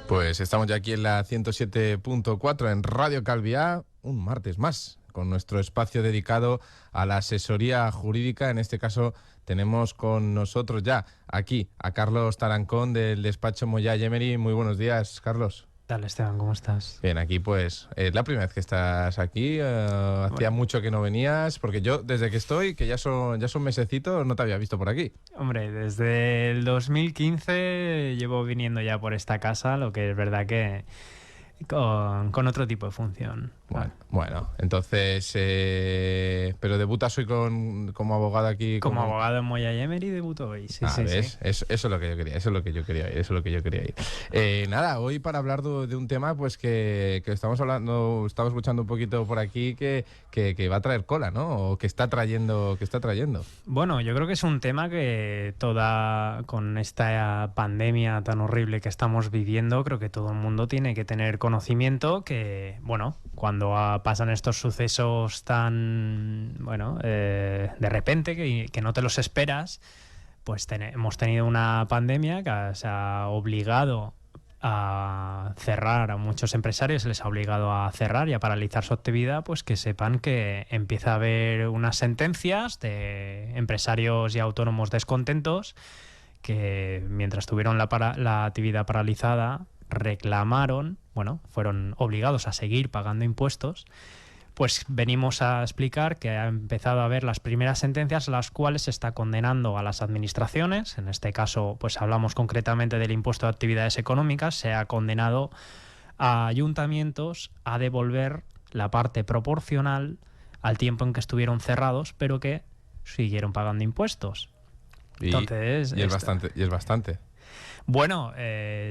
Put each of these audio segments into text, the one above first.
Pues estamos ya aquí en la 107.4 en Radio Calviá, un martes más, con nuestro espacio dedicado a la asesoría jurídica. En este caso tenemos con nosotros ya aquí a Carlos Tarancón del despacho Moyá y Emery. Muy buenos días, Carlos. ¿Qué tal, Esteban? ¿Cómo estás? Bien, aquí pues la primera vez que estás aquí, hacía mucho que no venías, porque yo desde que estoy, que ya son mesecitos, no te había visto por aquí. Hombre, desde el 2015 llevo viniendo ya por esta casa, lo que es verdad que con otro tipo de función. Bueno, entonces, pero debutas hoy como abogado aquí. Como abogado en Moyá y Emery debuto hoy. Sí. ¿Ves? Eso es lo que yo quería, eso es lo que yo quería ir. Nada, hoy para hablar de un tema pues que estamos escuchando un poquito por aquí que va a traer cola, ¿no? O que está trayendo. Bueno, yo creo que es un tema que con esta pandemia tan horrible que estamos viviendo, creo que todo el mundo tiene que tener conocimiento que, bueno, cuando pasan estos sucesos tan, de repente, que no te los esperas, pues hemos tenido una pandemia que se ha obligado a cerrar a muchos empresarios, se les ha obligado a cerrar y a paralizar su actividad, pues que sepan que empieza a haber unas sentencias de empresarios y autónomos descontentos que mientras tuvieron la actividad paralizada reclamaron, fueron obligados a seguir pagando impuestos. Pues venimos a explicar que ha empezado a haber las primeras sentencias, las cuales se está condenando a las administraciones. En este caso, pues hablamos concretamente del impuesto de actividades económicas. Se ha condenado a ayuntamientos a devolver la parte proporcional al tiempo en que estuvieron cerrados, pero que siguieron pagando impuestos. Entonces, y es bastante. Bueno,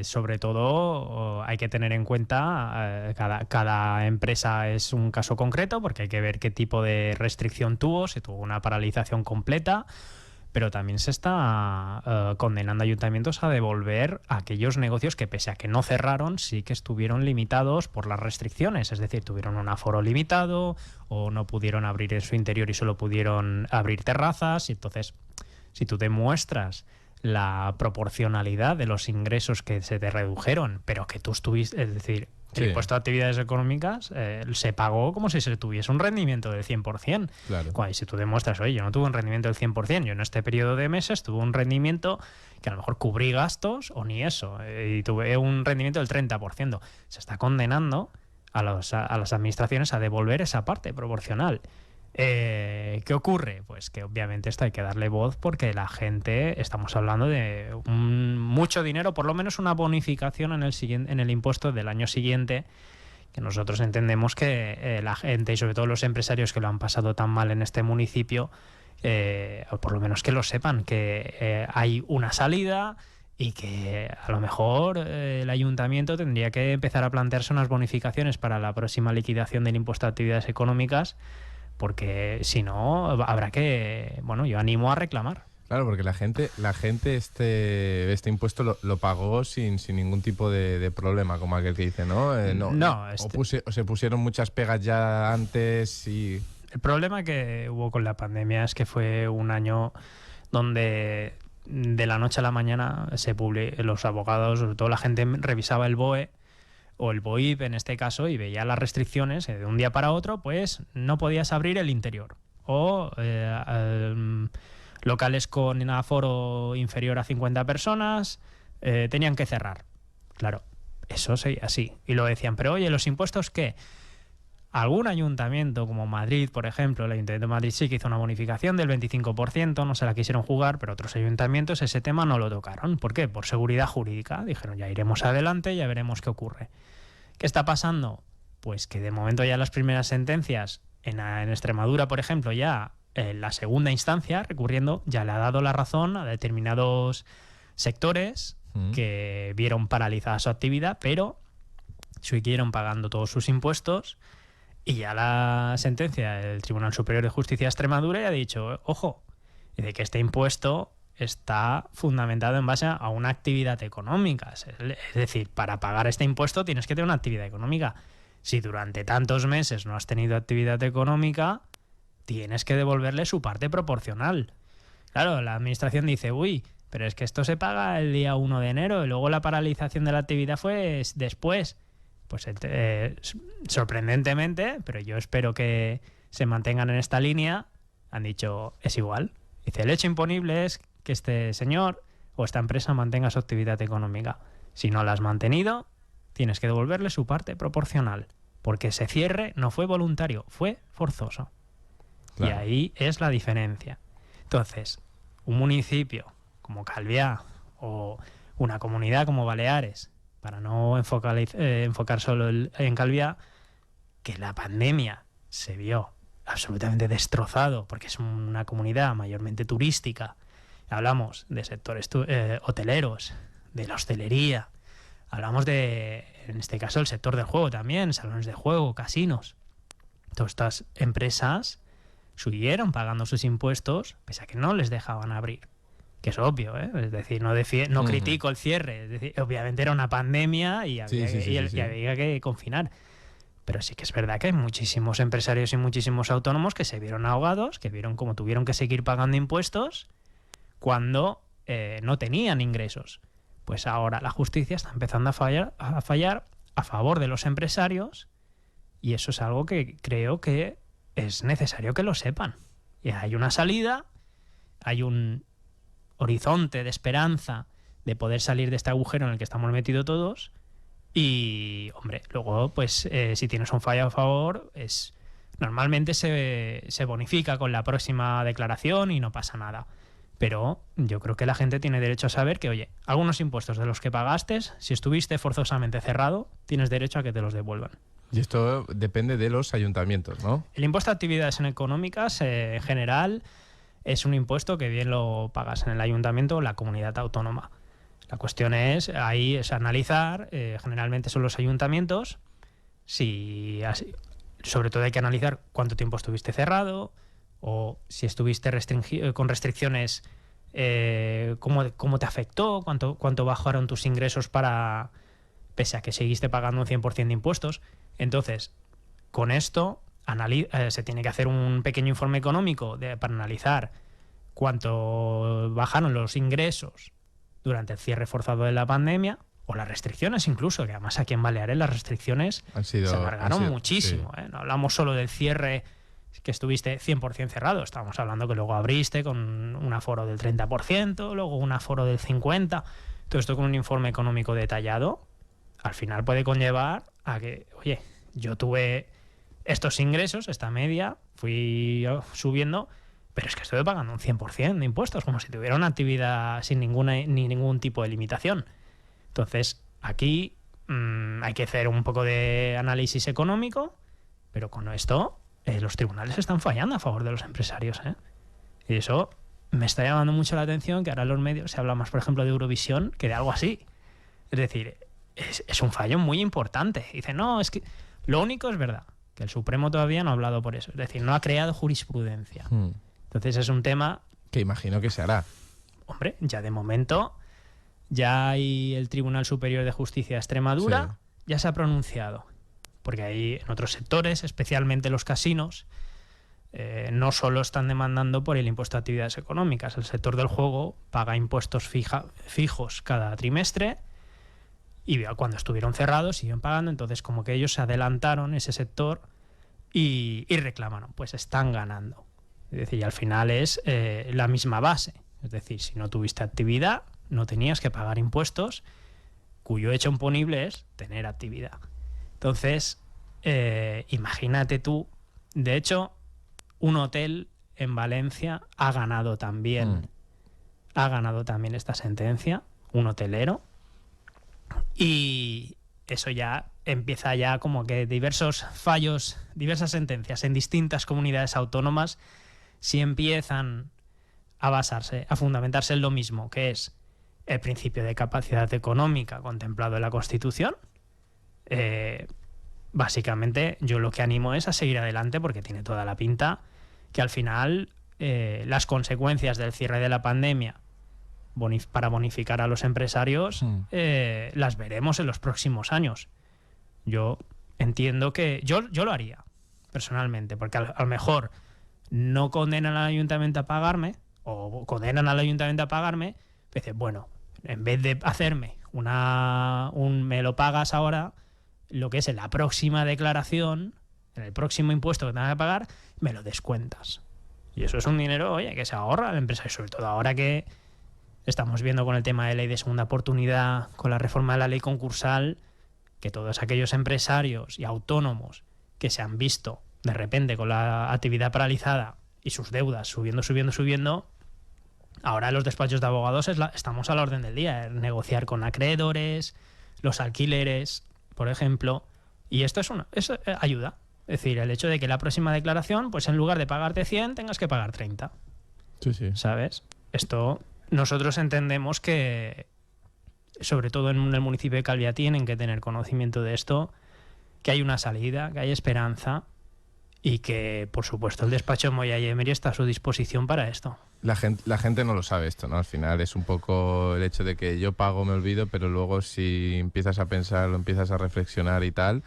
sobre todo hay que tener en cuenta cada empresa es un caso concreto, porque hay que ver qué tipo de restricción tuvo, si tuvo una paralización completa, pero también se está condenando a ayuntamientos a devolver aquellos negocios que, pese a que no cerraron, sí que estuvieron limitados por las restricciones, es decir, tuvieron un aforo limitado o no pudieron abrir en su interior y solo pudieron abrir terrazas. Y entonces, si tú demuestras la proporcionalidad de los ingresos que se te redujeron, pero que tú estuviste, es decir, el impuesto de actividades económicas se pagó como si se tuviese un rendimiento del 100%. Claro. Y si tú demuestras, oye, yo no tuve un rendimiento del 100%, yo en este periodo de meses tuve un rendimiento que a lo mejor cubrí gastos o ni eso, y tuve un rendimiento del 30%, se está condenando a las administraciones a devolver esa parte proporcional. ¿Qué ocurre? Pues que obviamente esto hay que darle voz, porque la gente, estamos hablando de mucho dinero, por lo menos una bonificación en el impuesto del año siguiente, que nosotros entendemos que la gente y sobre todo los empresarios que lo han pasado tan mal en este municipio, o por lo menos que lo sepan, que hay una salida y que a lo mejor el ayuntamiento tendría que empezar a plantearse unas bonificaciones para la próxima liquidación del impuesto de actividades económicas, porque si no habrá que, yo animo a reclamar. Claro, porque la gente este impuesto lo pagó sin ningún tipo de problema, como aquel que dice, ¿no? O se pusieron muchas pegas ya antes y... El problema que hubo con la pandemia es que fue un año donde de la noche a la mañana los abogados, sobre todo la gente, revisaba el BOE o el BOIP en este caso, y veía las restricciones, de un día para otro pues no podías abrir el interior, o locales con aforo inferior a 50 personas tenían que cerrar. Claro, eso seguía así, y lo decían, pero oye, ¿los impuestos qué? Algún ayuntamiento como Madrid, por ejemplo, el Ayuntamiento de Madrid sí que hizo una bonificación del 25%, no se la quisieron jugar, pero otros ayuntamientos ese tema no lo tocaron. ¿Por qué? Por seguridad jurídica. Dijeron, ya iremos adelante, ya veremos qué ocurre. ¿Qué está pasando? Pues que de momento ya las primeras sentencias en Extremadura, por ejemplo, ya la segunda instancia, recurriendo, ya le ha dado la razón a determinados sectores que vieron paralizada su actividad, pero siguieron pagando todos sus impuestos. Y ya la sentencia del Tribunal Superior de Justicia de Extremadura ya ha dicho, ojo, de que este impuesto está fundamentado en base a una actividad económica. Es decir, para pagar este impuesto tienes que tener una actividad económica. Si durante tantos meses no has tenido actividad económica, tienes que devolverle su parte proporcional. Claro, la administración dice, uy, pero es que esto se paga el día 1 de enero y luego la paralización de la actividad fue después. Pues sorprendentemente, pero yo espero que se mantengan en esta línea, han dicho, es igual. Dice, el hecho imponible es que este señor o esta empresa mantenga su actividad económica. Si no la has mantenido, tienes que devolverle su parte proporcional, porque ese cierre no fue voluntario, fue forzoso. Claro. Y ahí es la diferencia. Entonces, un municipio como Calviá o una comunidad como Baleares, para no enfocar solo en Calviá, que la pandemia se vio absolutamente destrozado, porque es una comunidad mayormente turística. Hablamos de sectores hoteleros, de la hostelería, hablamos de, en este caso, el sector del juego también, salones de juego, casinos. Todas estas empresas siguieron pagando sus impuestos, pese a que no les dejaban abrir. Que es obvio, ¿eh? Es decir, no critico el cierre. Es decir, obviamente era una pandemia y había que confinar. Pero sí que es verdad que hay muchísimos empresarios y muchísimos autónomos que se vieron ahogados, que vieron cómo tuvieron que seguir pagando impuestos cuando no tenían ingresos. Pues ahora la justicia está empezando a fallar a favor de los empresarios, y eso es algo que creo que es necesario que lo sepan. Y hay una salida, hay un horizonte de esperanza de poder salir de este agujero en el que estamos metidos todos. Y, hombre, luego, pues, si tienes un fallo a favor, normalmente se bonifica con la próxima declaración y no pasa nada. Pero yo creo que la gente tiene derecho a saber que, oye, algunos impuestos de los que pagaste, si estuviste forzosamente cerrado, tienes derecho a que te los devuelvan. Y esto depende de los ayuntamientos, ¿no? El impuesto a actividades económicas, en general, es un impuesto que bien lo pagas en el ayuntamiento o la comunidad autónoma. La cuestión es analizar, generalmente son los ayuntamientos, sobre todo hay que analizar cuánto tiempo estuviste cerrado, o si estuviste con restricciones, cómo te afectó, cuánto bajaron tus ingresos pese a que seguiste pagando un 100% de impuestos. Entonces, con esto se tiene que hacer un pequeño informe económico para analizar cuánto bajaron los ingresos durante el cierre forzado de la pandemia, o las restricciones incluso, que además aquí en Baleares las restricciones se alargaron muchísimo. Sí. No hablamos solo del cierre que estuviste 100% cerrado, estábamos hablando que luego abriste con un aforo del 30%, luego un aforo del 50%. Todo esto con un informe económico detallado, al final puede conllevar a que, oye, yo tuve estos ingresos, esta media, fui subiendo, pero es que estoy pagando un 100% de impuestos, como si tuviera una actividad sin ningún tipo de limitación. Entonces, aquí hay que hacer un poco de análisis económico, pero con esto los tribunales están fallando a favor de los empresarios, ¿eh? Y eso me está llamando mucho la atención, que ahora en los medios se habla más, por ejemplo, de Eurovisión que de algo así. Es decir, es un fallo muy importante. Dice, no, es que lo único es verdad, que el Supremo todavía no ha hablado por eso. Es decir, no ha creado jurisprudencia. Entonces es un tema que imagino que se hará. Hombre, ya de momento ya hay el Tribunal Superior de Justicia de Extremadura, ya se ha pronunciado. Porque ahí en otros sectores, especialmente los casinos, no solo están demandando por el impuesto a actividades económicas. El sector del juego paga impuestos fijos cada trimestre, y cuando estuvieron cerrados siguen pagando. Entonces, como que ellos se adelantaron ese sector y reclamaron, pues están ganando. Es decir, y al final es la misma base. Es decir, si no tuviste actividad, no tenías que pagar impuestos, cuyo hecho imponible es tener actividad. Entonces, imagínate tú, de hecho, un hotel en Valencia ha ganado también esta sentencia, un hotelero, y eso ya empieza ya como que diversos fallos, diversas sentencias en distintas comunidades autónomas, si empiezan a fundamentarse en lo mismo, que es el principio de capacidad económica contemplado en la Constitución. Básicamente yo lo que animo es a seguir adelante, porque tiene toda la pinta que al final las consecuencias del cierre de la pandemia para bonificar a los empresarios las veremos en los próximos años. Yo entiendo que yo lo haría personalmente, porque a lo mejor no condenan al ayuntamiento a pagarme, o condenan al ayuntamiento a pagarme, Dices, bueno, en vez de hacerme me lo pagas ahora, lo que es en la próxima declaración, en el próximo impuesto que tenga que pagar, me lo descuentas. Y eso es un dinero, oye, que se ahorra la empresa, y sobre todo ahora que estamos viendo con el tema de ley de segunda oportunidad, con la reforma de la ley concursal, que todos aquellos empresarios y autónomos que se han visto de repente con la actividad paralizada y sus deudas subiendo, ahora en los despachos de abogados estamos a la orden del día, negociar con acreedores, los alquileres, por ejemplo, y eso ayuda. Es decir, el hecho de que la próxima declaración, pues en lugar de pagarte 100, tengas que pagar 30. Sí. ¿Sabes? Esto nosotros entendemos que, sobre todo en el municipio de Calviá, tienen que tener conocimiento de esto, que hay una salida, que hay esperanza y que, por supuesto, el despacho Moya y Emery está a su disposición para esto. La gente no lo sabe esto, ¿no? Al final es un poco el hecho de que yo pago, me olvido, pero luego si empiezas a pensar, lo empiezas a reflexionar y tal,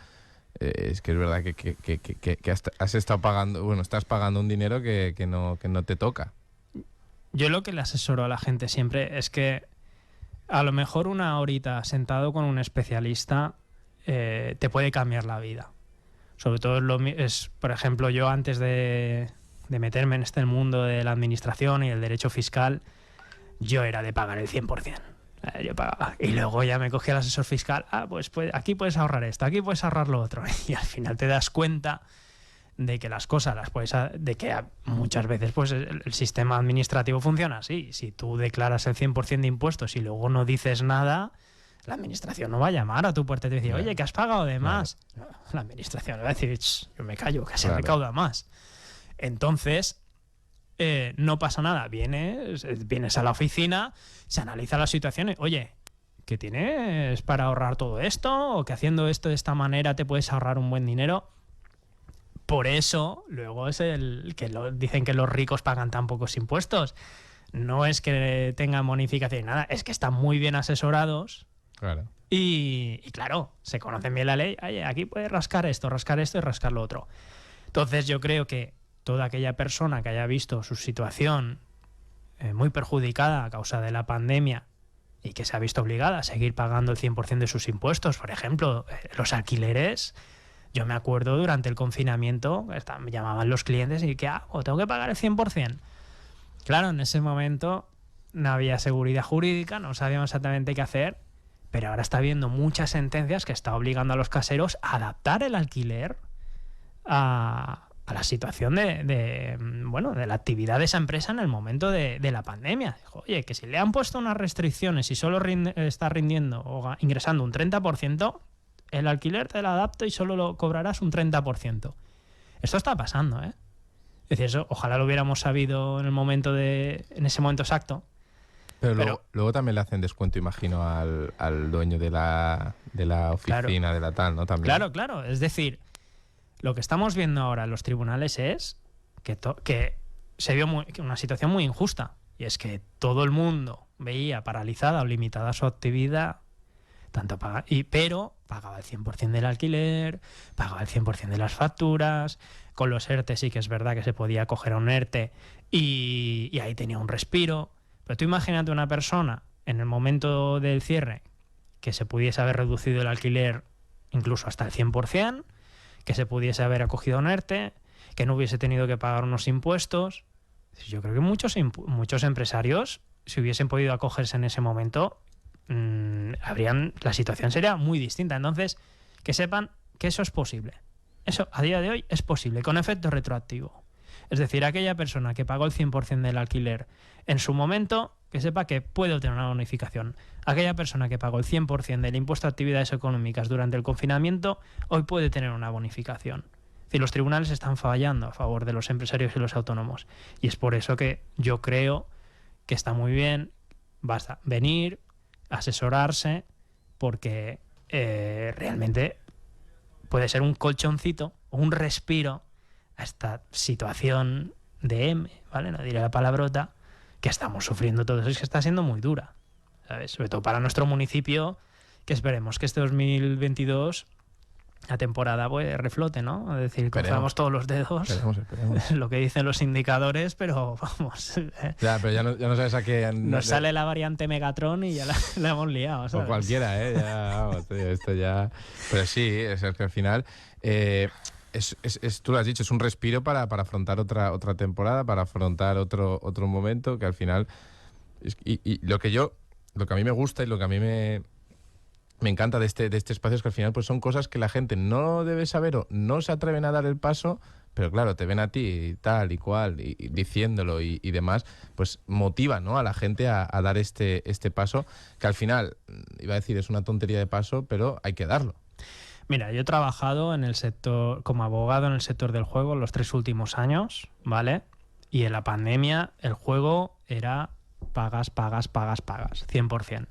es que es verdad que has estado pagando, bueno, estás pagando un dinero que no te toca. Yo lo que le asesoro a la gente siempre es que a lo mejor una horita sentado con un especialista te puede cambiar la vida. Sobre todo por ejemplo, yo antes de meterme en este mundo de la administración y el derecho fiscal, yo era de pagar el 100%. Yo pagaba. Y luego ya me cogí el asesor fiscal. Pues aquí puedes ahorrar esto, aquí puedes ahorrar lo otro. Y al final te das cuenta de que las cosas de que muchas veces pues el sistema administrativo funciona así. Si tú declaras el 100% de impuestos y luego no dices nada, la administración no va a llamar a tu puerta y te dice, oye, que has pagado de más. Claro. No, la administración va a decir, yo me callo, que se recauda más. Entonces, no pasa nada. Vienes a la oficina, se analiza la situación y, oye, ¿qué tienes para ahorrar todo esto? ¿O que haciendo esto de esta manera te puedes ahorrar un buen dinero? Por eso, luego es dicen que los ricos pagan tan pocos impuestos. No es que tengan bonificación ni nada, es que están muy bien asesorados. Claro. Y claro, se conocen bien la ley. Oye, aquí puedes rascar esto y rascar lo otro. Entonces yo creo que toda aquella persona que haya visto su situación muy perjudicada a causa de la pandemia y que se ha visto obligada a seguir pagando el 100% de sus impuestos, por ejemplo, los alquileres. Yo me acuerdo durante el confinamiento, me llamaban los clientes y que tengo que pagar el 100%. Claro, en ese momento no había seguridad jurídica, no sabíamos exactamente qué hacer, pero ahora está habiendo muchas sentencias que está obligando a los caseros a adaptar el alquiler a la situación de la actividad de esa empresa en el momento de la pandemia. Dijo, oye, que si le han puesto unas restricciones y solo está rindiendo o ingresando un 30%, el alquiler te lo adapto y solo lo cobrarás un 30%. Esto está pasando, ¿eh? Es decir, eso ojalá lo hubiéramos sabido en ese momento exacto. Pero luego también le hacen descuento, imagino, al dueño de la oficina, claro, de la tal, ¿no? También. Claro. Es decir, lo que estamos viendo ahora en los tribunales es que se vio una situación muy injusta. Y es que todo el mundo veía paralizada o limitada su actividad, pero pagaba el 100% del alquiler, pagaba el 100% de las facturas. Con los ERTE sí que es verdad que se podía coger a un ERTE y ahí tenía un respiro. Pero tú imagínate una persona en el momento del cierre que se pudiese haber reducido el alquiler incluso hasta el 100%, que se pudiese haber acogido a un ERTE, que no hubiese tenido que pagar unos impuestos. Yo creo que muchos empresarios, si hubiesen podido acogerse en ese momento, la situación sería muy distinta. Entonces, que sepan que eso es posible. Eso a día de hoy es posible, con efecto retroactivo. Es decir, aquella persona que pagó el 100% del alquiler en su momento, que sepa que puede obtener una bonificación. Aquella persona que pagó el 100% del impuesto a actividades económicas durante el confinamiento, hoy puede tener una bonificación. Es decir, los tribunales están fallando a favor de los empresarios y los autónomos. Y es por eso que yo creo que está muy bien, basta venir, asesorarse, porque realmente puede ser un colchoncito o un respiro a esta situación de M, ¿vale? No diré la palabrota, que estamos sufriendo todos. Es que está siendo muy dura, ¿sabes? Sobre todo para nuestro municipio, que esperemos que este 2022 la temporada pues reflote, ¿no? Es decir, cruzamos todos los dedos. Esperemos. Lo que dicen los indicadores, pero vamos. Ya, pero ya no sabes a qué... Nos sale la variante Megatron y ya la hemos liado, ¿sabes? O cualquiera, ¿eh? Ya, vamos, tío, esto ya... Pero sí, es que al final... tú lo has dicho, es un respiro para afrontar otra temporada, para afrontar otro momento, que al final... Y lo que a mí me gusta y lo que a mí me encanta de este espacio es que al final pues son cosas que la gente no debe saber o no se atreven a dar el paso, pero claro, te ven a ti y tal y cual, y diciéndolo y demás, pues motiva, ¿no?, a la gente a dar este paso, que al final, iba a decir, es una tontería de paso, pero hay que darlo. Mira, yo he trabajado en el sector, como abogado en el sector del juego los 3 últimos años, ¿vale? Y en la pandemia el juego era pagas, 100%.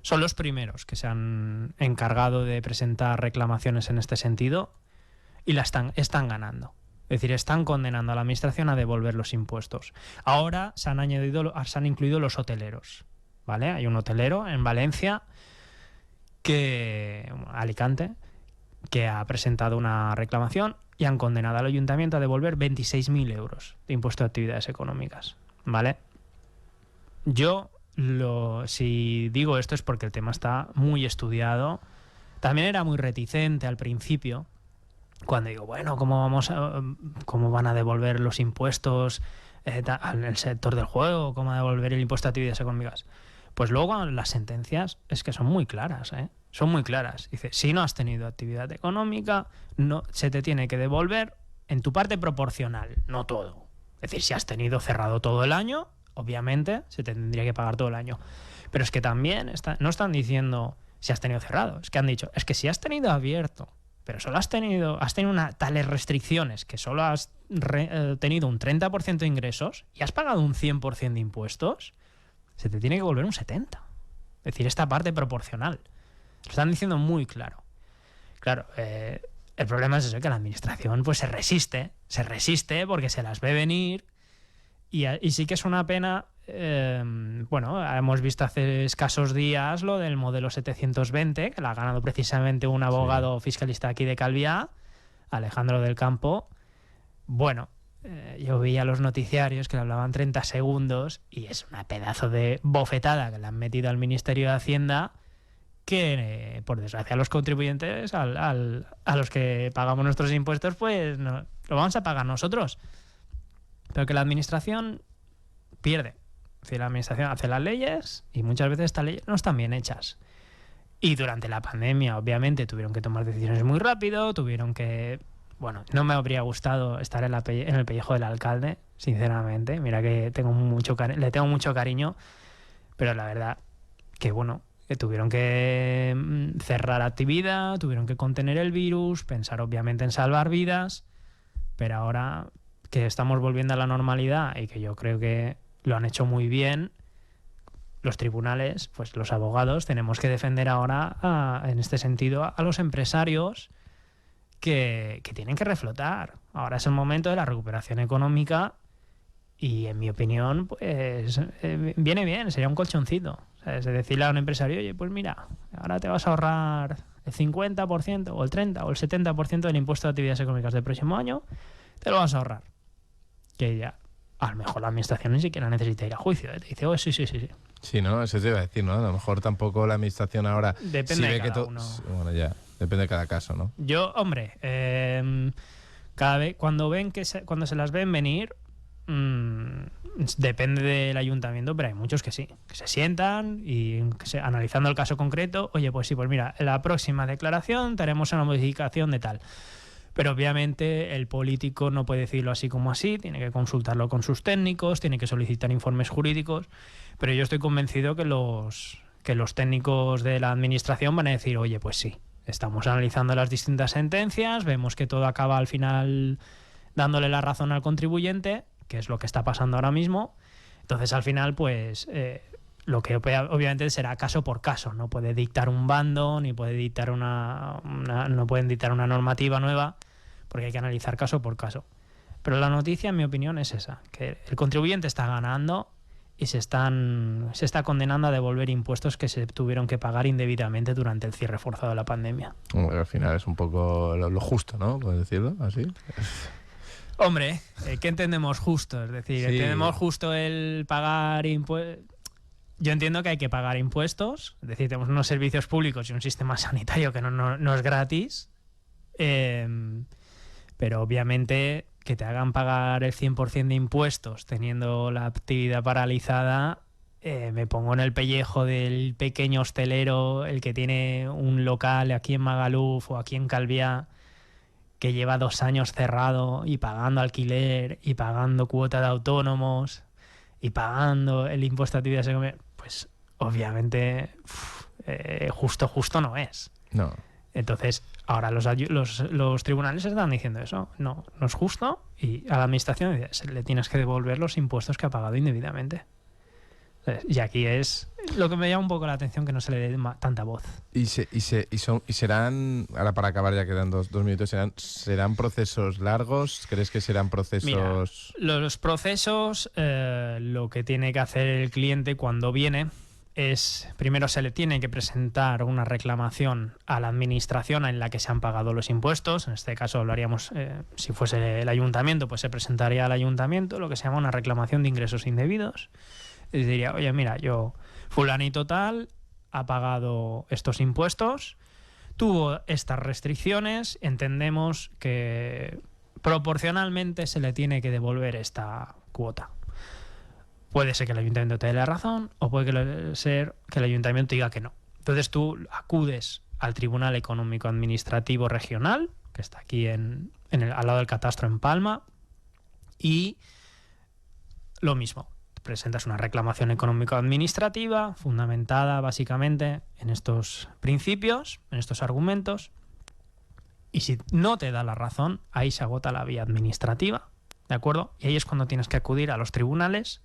Son los primeros que se han encargado de presentar reclamaciones en este sentido y están ganando. Es decir, están condenando a la administración a devolver los impuestos. Ahora se han incluido los hoteleros, ¿vale? Hay un hotelero en Valencia, Alicante, que ha presentado una reclamación y han condenado al ayuntamiento a devolver 26.000 euros de impuesto de actividades económicas, ¿vale? Si digo esto es porque el tema está muy estudiado. También era muy reticente al principio, cuando digo, bueno, ¿cómo van a devolver los impuestos en el sector del juego? ¿Cómo van a devolver el impuesto de actividades económicas? Pues luego las sentencias es que son muy claras, ¿eh? Son muy claras. Dice, si no has tenido actividad económica, no se te tiene que devolver en tu parte proporcional, no todo. Es decir, si has tenido cerrado todo el año, obviamente se te tendría que pagar todo el año. Pero es que también no están diciendo si has tenido cerrado, es que han dicho, es que si has tenido abierto, pero solo has tenido tales restricciones que solo has tenido un 30% de ingresos y has pagado un 100% de impuestos, se te tiene que volver un 70%. Es decir, esta parte proporcional. Lo están diciendo muy claro. Claro, el problema es eso, que la administración pues se resiste porque se las ve venir y sí que es una pena. Hemos visto hace escasos días lo del modelo 720, que la ha ganado precisamente un abogado fiscalista aquí de Calviá, Alejandro del Campo. Bueno, yo veía los noticiarios que le hablaban 30 segundos y es una pedazo de bofetada que le han metido al Ministerio de Hacienda que, por desgracia, a los contribuyentes, a los que pagamos nuestros impuestos, pues no, lo vamos a pagar nosotros. Pero que la administración pierde. Es decir, la administración hace las leyes y muchas veces estas leyes no están bien hechas. Y durante la pandemia, obviamente, tuvieron que tomar decisiones muy rápido, Bueno, no me habría gustado estar en el pellejo del alcalde, sinceramente. Mira que le tengo mucho cariño, pero la verdad que tuvieron que cerrar actividad, tuvieron que contener el virus, pensar obviamente en salvar vidas, pero ahora que estamos volviendo a la normalidad y que yo creo que lo han hecho muy bien, los tribunales, pues los abogados, tenemos que defender ahora, en este sentido, a los empresarios que tienen que reflotar. Ahora es el momento de la recuperación económica y, en mi opinión, pues viene bien, sería un colchoncito. O sea, es decirle a un empresario, oye, pues mira, ahora te vas a ahorrar el 50% o el 30% o el 70% del impuesto de actividades económicas del próximo año, te lo vas a ahorrar. Que ya, a lo mejor la administración ni siquiera necesita ir a juicio, ¿eh? Te dice, sí. Sí, ¿no? Eso te iba a decir, ¿no? A lo mejor tampoco la administración ahora... Depende de cada uno. Bueno, ya, depende de cada caso, ¿no? Yo, hombre, cada vez cuando se las ven venir, depende del ayuntamiento, pero hay muchos que sí, que se sientan y analizando el caso concreto, oye, pues sí, pues mira, en la próxima declaración tenemos una modificación de tal. Pero obviamente el político no puede decirlo así como así, tiene que consultarlo con sus técnicos, tiene que solicitar informes jurídicos, pero yo estoy convencido que los técnicos de la administración van a decir, oye, pues sí, estamos analizando las distintas sentencias, vemos que todo acaba al final dándole la razón al contribuyente, que es lo que está pasando ahora mismo. Entonces, al final, pues lo que obviamente será caso por caso. No puede dictar un bando, ni puede dictar no pueden dictar una normativa nueva, porque hay que analizar caso por caso. Pero la noticia, en mi opinión, es esa, que el contribuyente está ganando y se está condenando a devolver impuestos que se tuvieron que pagar indebidamente durante el cierre forzado de la pandemia. Bueno, al final es un poco lo justo, ¿no? ¿Puedes decirlo así? Hombre, ¿qué entendemos justo? Es decir, Sí. ¿entendemos justo el pagar impuestos? Yo entiendo que hay que pagar impuestos, es decir, tenemos unos servicios públicos y un sistema sanitario que no es gratis, pero obviamente que te hagan pagar el 100% de impuestos teniendo la actividad paralizada, me pongo en el pellejo del pequeño hostelero, el que tiene un local aquí en Magaluf o aquí en Calviá, que lleva 2 años cerrado y pagando alquiler y pagando cuota de autónomos y pagando el impuesto a actividades económicas. Pues obviamente justo no es. No. Entonces, ahora los tribunales están diciendo eso. No es justo, y a la administración le tienes que devolver los impuestos que ha pagado indebidamente. Y aquí es lo que me llama un poco la atención, que no se le dé tanta voz. Y serán, ahora para acabar ya quedan dos minutos, ¿serán procesos largos? ¿Crees que serán procesos...? Mira, los procesos, lo que tiene que hacer el cliente cuando viene es, primero se le tiene que presentar una reclamación a la administración en la que se han pagado los impuestos. En este caso hablaríamos, si fuese el ayuntamiento, pues se presentaría al ayuntamiento lo que se llama una reclamación de ingresos indebidos. Y diría, oye, mira, yo, fulanito tal, ha pagado estos impuestos, tuvo estas restricciones, entendemos que proporcionalmente se le tiene que devolver esta cuota. Puede ser que el ayuntamiento te dé la razón, o puede ser que el ayuntamiento diga que no. Entonces tú acudes al Tribunal Económico Administrativo Regional, que está aquí al lado del catastro en Palma, y lo mismo. Presentas una reclamación económico-administrativa fundamentada básicamente en estos principios, en estos argumentos, y si no te da la razón, ahí se agota la vía administrativa, ¿de acuerdo? Y ahí es cuando tienes que acudir a los tribunales,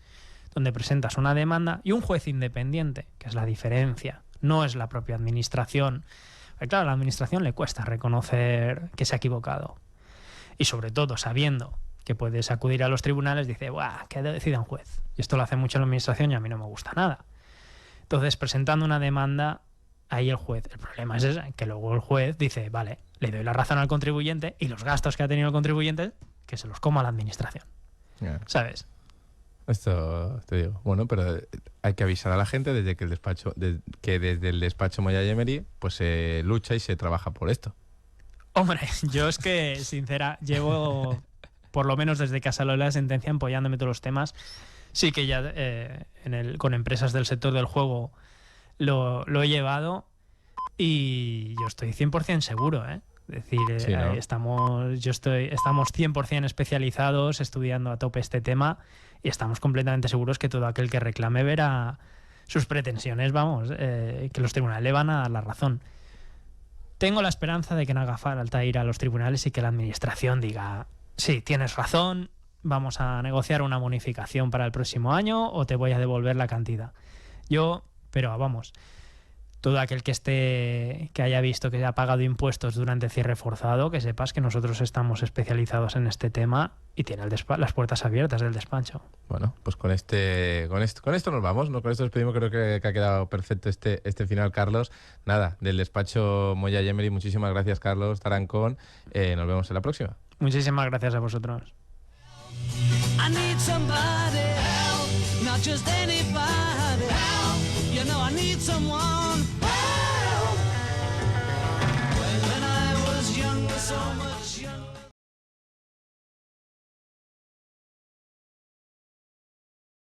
donde presentas una demanda y un juez independiente, que es la diferencia, no es la propia administración. Porque claro, a la administración le cuesta reconocer que se ha equivocado, y sobre todo sabiendo que puedes acudir a los tribunales, dice, ¡buah!, que decida un juez. Y esto lo hace mucho la administración y a mí no me gusta nada. Entonces, presentando una demanda, ahí el juez, el problema es ese, que luego el juez dice, vale, le doy la razón al contribuyente, y los gastos que ha tenido el contribuyente, que se los coma la administración. Yeah. ¿Sabes? Esto te digo. Bueno, pero hay que avisar a la gente desde que desde el despacho Moya y Emery pues se lucha y se trabaja por esto. Hombre, yo es que, llevo... por lo menos desde que salió la sentencia, apoyándome todos los temas. Sí que ya con empresas del sector del juego lo he llevado, y yo estoy 100% seguro, ¿eh? Es decir, sí, ¿no? estamos 100% especializados, estudiando a tope este tema, y estamos completamente seguros que todo aquel que reclame verá sus pretensiones, que los tribunales le van a dar la razón. Tengo la esperanza de que no haga falta ir a los tribunales y que la administración diga, sí, tienes razón, vamos a negociar una bonificación para el próximo año o te voy a devolver la cantidad. Pero vamos, todo aquel que haya visto que ha pagado impuestos durante el cierre forzado, que sepas que nosotros estamos especializados en este tema y tiene las puertas abiertas del despacho. Bueno, pues con esto nos vamos, ¿no? Con esto despedimos. Creo que ha quedado perfecto este final, Carlos. Nada, del despacho Moya y Emery, muchísimas gracias, Carlos Tarancón. Nos vemos en la próxima. Muchísimas gracias a vosotros. I need somebody help, not just anybody help. You know I need someone